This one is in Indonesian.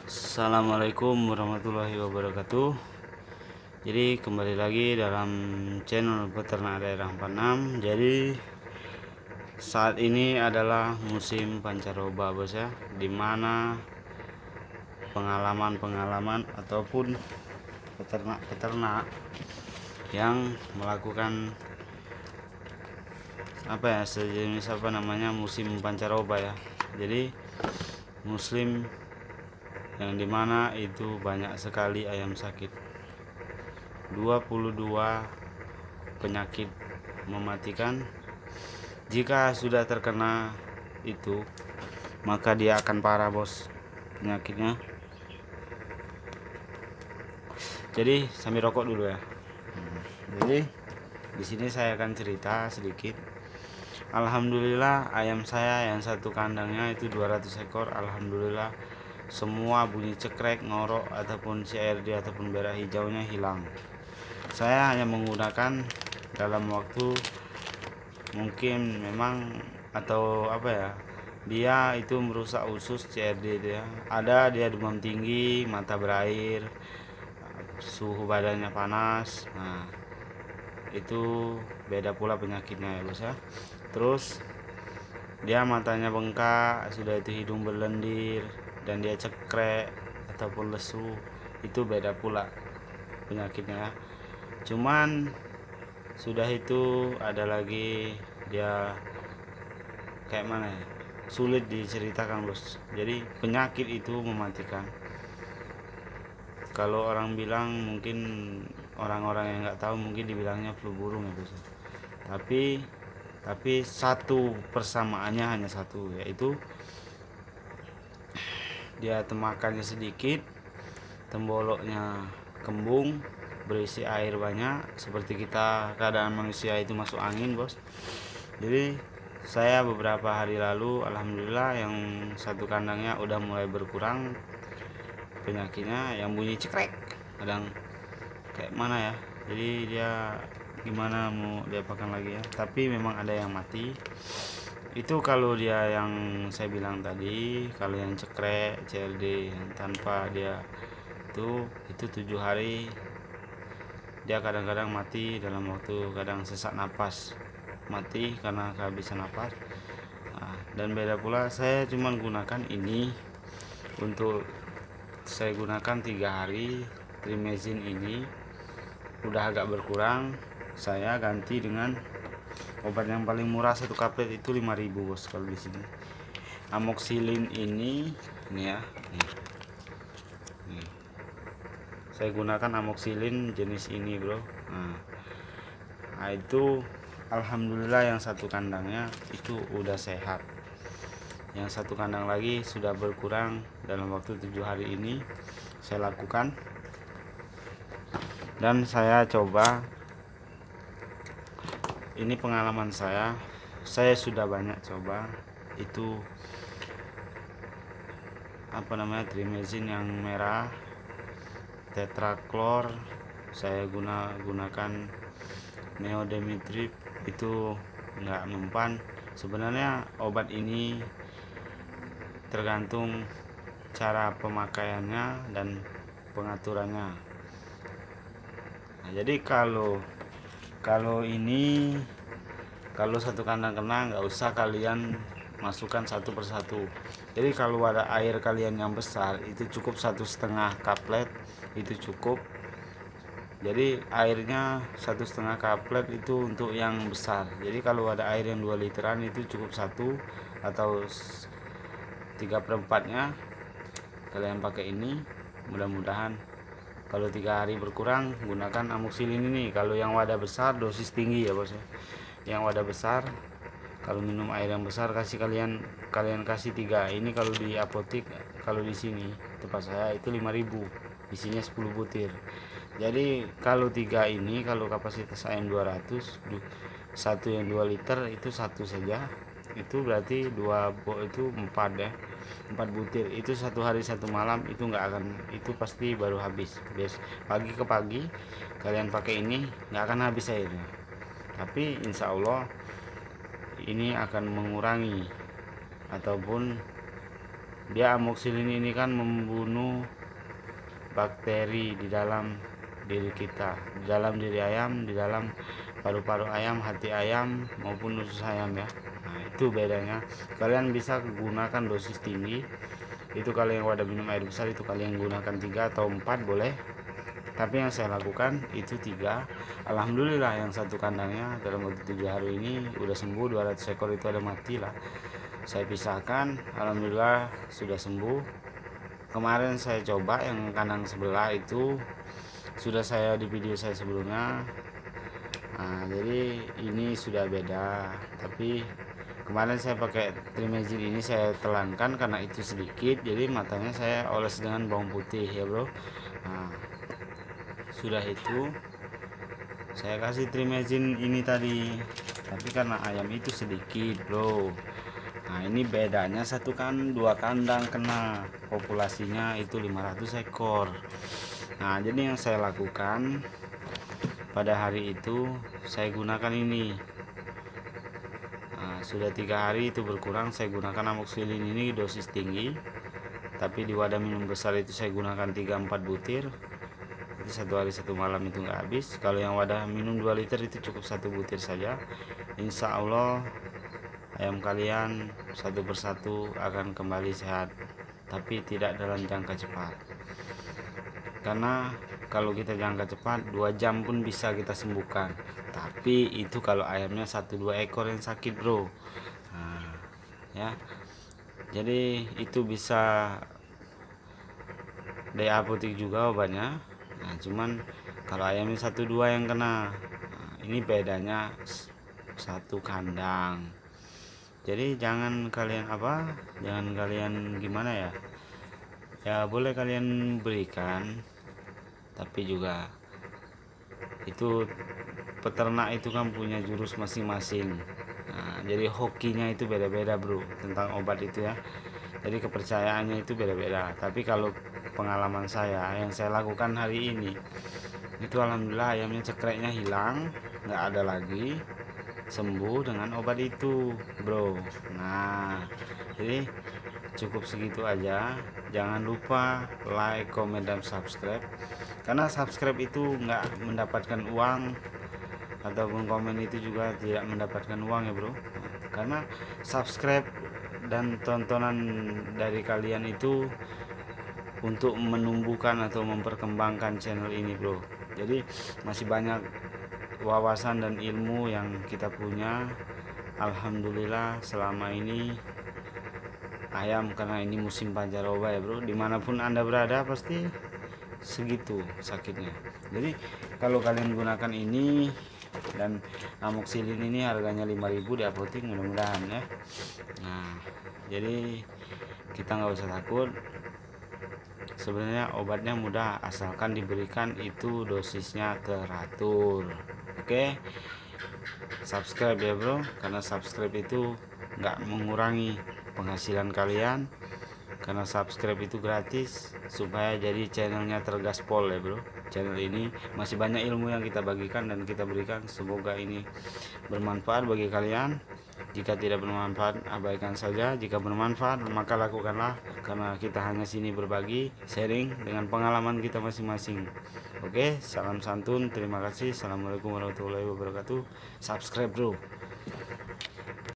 Assalamualaikum warahmatullahi wabarakatuh. Jadi kembali lagi dalam channel Peternak Daerah 46. Jadi saat ini adalah musim pancaroba, bos ya, dimana pengalaman ataupun peternak-peternak yang melakukan sejenis musim pancaroba ya. Jadi musim yang dimana itu banyak sekali ayam sakit. 22 penyakit mematikan. Jika sudah terkena itu, maka dia akan parah, bos, penyakitnya. Jadi sambil rokok dulu ya. Jadi di sini saya akan cerita sedikit. Alhamdulillah ayam saya yang satu kandangnya itu 200 ekor. Alhamdulillah semua bunyi cekrek, ngorok ataupun CRD ataupun merah hijaunya hilang. Saya hanya menggunakan dalam waktu mungkin memang atau dia itu merusak usus CRD itu ya. Ada dia demam tinggi, mata berair, suhu badannya panas. Nah, itu beda pula penyakitnya ya, bos ya. Terus dia matanya bengkak, sudah itu hidung berlendir, dan dia cekrek ataupun lesu, itu beda pula penyakitnya. Cuman sudah itu ada lagi dia kayak mana ya, sulit diceritakan, bos. Jadi penyakit itu mematikan. Kalau orang bilang, mungkin orang-orang yang nggak tahu mungkin dibilangnya flu burung ya, bos. Tapi satu persamaannya hanya satu, yaitu dia temakannya sedikit, temboloknya kembung, berisi air banyak, seperti kita keadaan manusia itu masuk angin, bos. Jadi saya beberapa hari lalu alhamdulillah yang satu kandangnya udah mulai berkurang penyakitnya, yang bunyi cekrek kadang kayak mana ya. Jadi dia gimana mau diapakan lagi ya, tapi memang ada yang mati. Itu kalau dia yang saya bilang tadi, kalau yang cekrek CLD tanpa dia itu 7 hari dia kadang-kadang mati dalam waktu, kadang sesak napas, mati karena kehabisan napas. Nah, dan beda pula saya cuma gunakan ini untuk saya gunakan 3 hari. Trimezin ini udah agak berkurang, saya ganti dengan obat yang paling murah, satu kaplet itu 5.000, bos. Kalau di sini amoxicillin ini ya, nih. Saya gunakan amoxicillin jenis ini, bro. Nah, itu alhamdulillah yang satu kandangnya itu udah sehat. Yang satu kandang lagi sudah berkurang dalam waktu 7 hari ini saya lakukan. Dan saya coba, ini pengalaman saya sudah banyak coba itu trimezin yang merah, tetraklor, saya gunakan neodymitrip, itu nggak mempan. Sebenarnya obat ini tergantung cara pemakaiannya dan pengaturannya. Nah, jadi kalau satu kandang kena, nggak usah kalian masukkan satu persatu. Jadi kalau ada air kalian yang besar itu cukup 1,5 kaplet, itu cukup. Jadi airnya 1,5 kaplet itu untuk yang besar. Jadi kalau ada air yang 2 literan itu cukup 1 atau 3/4-nya kalian pakai ini. Mudah-mudahan kalau 3 hari berkurang, gunakan amoxicillin ini. Kalau yang wadah besar dosis tinggi ya, bos ya. Yang wadah besar, kalau minum air yang besar kalian kasih 3. Ini kalau di apotik, kalau di sini tempat saya itu 5.000, isinya 10 butir. Jadi kalau 3 ini, kalau kapasitas ayam 200, satu yang 2 liter itu satu saja, itu berarti 2 itu 4 ya, 4 butir. Itu satu hari satu malam, itu nggak akan, itu pasti baru habis. Pagi ke pagi kalian pakai ini nggak akan habis airnya, tapi insya Allah ini akan mengurangi ataupun dia amoxilin ini kan membunuh bakteri di dalam diri kita, di dalam diri ayam, di dalam paru-paru ayam, hati ayam maupun usus ayam ya. Nah itu bedanya. Kalian bisa gunakan dosis tinggi, itu kalau yang wadah minum air besar itu kalian gunakan 3 atau 4 boleh, tapi yang saya lakukan itu 3. Alhamdulillah yang satu kandangnya dalam waktu 7 hari ini udah sembuh, 200 ekor itu ada mati lah, saya pisahkan, alhamdulillah sudah sembuh. Kemarin saya coba yang kandang sebelah itu sudah saya di video saya sebelumnya. Nah, jadi ini sudah beda, tapi kemarin saya pakai Trimegin ini saya telankan karena itu sedikit, jadi matanya saya oles dengan bawang putih ya bro. Nah, sudah itu saya kasih Trimegin ini tadi, tapi karena ayam itu sedikit bro. Nah ini bedanya satu kan 2 kandang kena, populasinya itu 500 ekor. Nah jadi yang saya lakukan pada hari itu saya gunakan ini. Nah, sudah 3 hari itu berkurang, saya gunakan amoxilin ini dosis tinggi, tapi di wadah minum besar itu saya gunakan 3-4 butir. Jadi 1 hari 1 malam itu nggak habis. Kalau yang wadah minum 2 liter itu cukup 1 butir saja. Insya Allah ayam kalian satu persatu akan kembali sehat, tapi tidak dalam jangka cepat, karena kalau kita jangka cepat 2 jam pun bisa kita sembuhkan, tapi itu kalau ayamnya 1-2 ekor yang sakit bro. Nah, ya jadi itu bisa dari apotek juga obatnya. Nah cuman kalau ayamnya 1-2 yang kena, nah, ini bedanya satu kandang. Jadi jangan kalian gimana ya, boleh kalian berikan, tapi juga itu peternak itu kan punya jurus masing-masing. Nah, jadi hokinya itu beda-beda bro tentang obat itu ya, jadi kepercayaannya itu beda-beda. Tapi kalau pengalaman saya yang saya lakukan hari ini itu alhamdulillah ayamnya cekreknya hilang, nggak ada lagi, sembuh dengan obat itu bro. Nah jadi cukup segitu aja. Jangan lupa like, comment, dan subscribe, karena subscribe itu nggak mendapatkan uang, ataupun komen itu juga tidak mendapatkan uang ya bro. Karena subscribe dan tontonan dari kalian itu untuk menumbuhkan atau memperkembangkan channel ini bro. Jadi masih banyak wawasan dan ilmu yang kita punya. Alhamdulillah selama ini ayam, karena ini musim pancaroba ya bro, dimanapun anda berada pasti segitu sakitnya. Jadi kalau kalian gunakan ini, dan amoxilin ini harganya 5.000 di apotek mudah-mudahan ya. Nah jadi kita nggak usah takut, sebenarnya obatnya mudah asalkan diberikan itu dosisnya teratur. Oke, subscribe ya bro, karena subscribe itu nggak mengurangi penghasilan kalian, karena subscribe itu gratis supaya jadi channelnya tergaspol ya bro. Channel ini masih banyak ilmu yang kita bagikan dan kita berikan, semoga ini bermanfaat bagi kalian. Jika tidak bermanfaat abaikan saja, jika bermanfaat maka lakukanlah, karena kita hanya sini berbagi, sharing dengan pengalaman kita masing-masing. Oke, salam santun, terima kasih. Assalamualaikum warahmatullahi wabarakatuh. Subscribe bro.